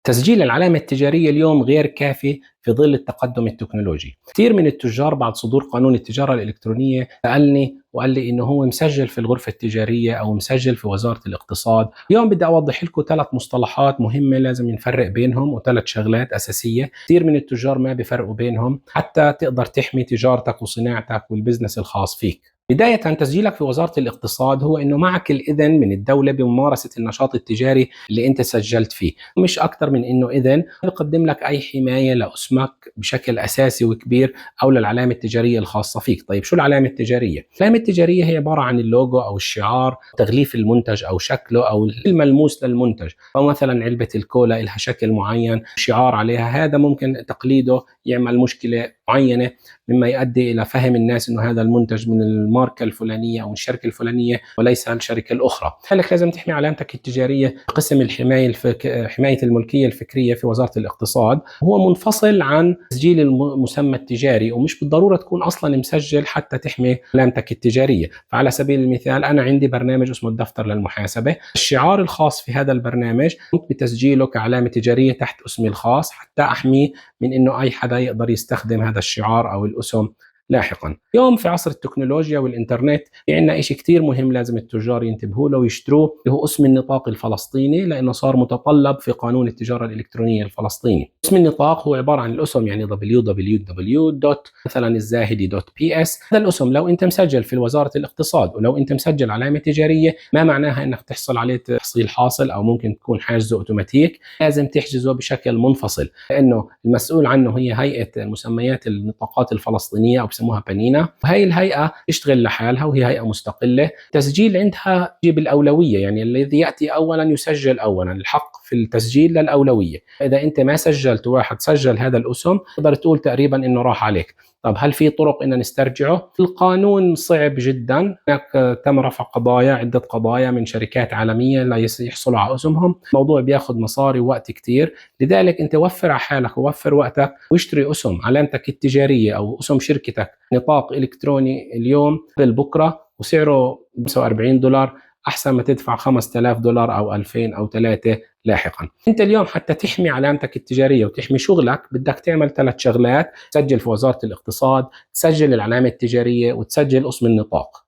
تسجيل العلامة التجارية اليوم غير كافي في ظل التقدم التكنولوجي. كثير من التجار بعد صدور قانون التجارة الإلكترونية سألني وقال لي إنه هو مسجل في الغرفة التجارية أو مسجل في وزارة الاقتصاد. اليوم بدي أوضح لكم 3 مصطلحات مهمة لازم نفرق بينهم، و3 شغلات أساسية كثير من التجار ما بيفرقوا بينهم حتى تقدر تحمي تجارتك وصناعتك والبزنس الخاص فيك. بداية، تسجيلك في وزارة الاقتصاد هو إنه معك الإذن من الدولة بممارسة النشاط التجاري اللي أنت سجلت فيه، مش أكثر من إنه إذن بيقدم لك أي حماية لاسمك بشكل أساسي وكبير أو للعلامة التجارية الخاصة فيك. طيب شو العلامة التجارية؟ العلامة التجارية هي عبارة عن اللوجو أو الشعار، تغليف المنتج أو شكله أو الملموس للمنتج، أو مثلا علبة الكولا لها شكل معين شعار عليها، هذا ممكن تقليده يعمل مشكلة معينة مما يؤدي إلى فهم الناس إنه هذا المنتج من الماركة الفلانية أو الشركة الفلانية وليس الشركة الأخرى. لذلك لازم تحمي علامتك التجارية. قسم حماية الملكية الفكرية في وزارة الاقتصاد هو منفصل عن تسجيل المسمى التجاري، ومش بالضرورة تكون أصلا مسجل حتى تحمي علامتك التجارية. فعلى سبيل المثال أنا عندي برنامج اسمه الدفتر للمحاسبة، الشعار الخاص في هذا البرنامج قمت بتسجيله كعلامة تجارية تحت اسمي الخاص حتى أحميه من إنه أي حدا يقدر يستخدم هذا الشعار أو الأسم لاحقا. اليوم في عصر التكنولوجيا والإنترنت في عنا إشي كتير مهم لازم التجار ينتبهوا له ويشتروه، اللي هو اسم النطاق الفلسطيني، لأنه صار متطلب في قانون التجارة الإلكترونية الفلسطيني. اسم النطاق هو عبارة عن الأسم، يعني www.مثلا الزاهدي.ps. هذا الأسم لو أنت مسجل في وزارة الاقتصاد ولو أنت مسجل علامة تجارية ما معناها أنك تحصل عليه تحصيل حاصل أو ممكن تكون حاجزه أوتوماتيك. لازم تحجزه بشكل منفصل، لأنه المسؤول عنه هي هيئة مسميات النطاقات الفلسطينية أو بسموها بنينا، وهي الهيئة تشتغل لحالها وهي هيئة مستقلة. تسجيل عندها يجيب الأولوية، يعني الذي يأتي أولا يسجل أولا، الحق في التسجيل للأولوية. إذا أنت ما سجلت واحد سجل هذا الأسم تقدر تقول تقريبا إنه راح عليك. طب هل في طرق إن نسترجعه؟ القانون صعب جدا، هناك تم رفع عدة قضايا من شركات عالمية لا يحصلوا على اسمهم، الموضوع بياخذ مصاري ووقت كتير. لذلك أنت وفر على حالك ووفر وقتك واشتري اسم علامتك التجارية أو اسم شركتك نطاق إلكتروني اليوم قبل بكرة وسعره $45 أحسن ما تدفع $5000 أو 2000 أو 3 لاحقا. انت اليوم حتى تحمي علامتك التجارية وتحمي شغلك بدك تعمل 3 شغلات: تسجل في وزارة الاقتصاد، تسجل العلامة التجارية، وتسجل اسم النطاق.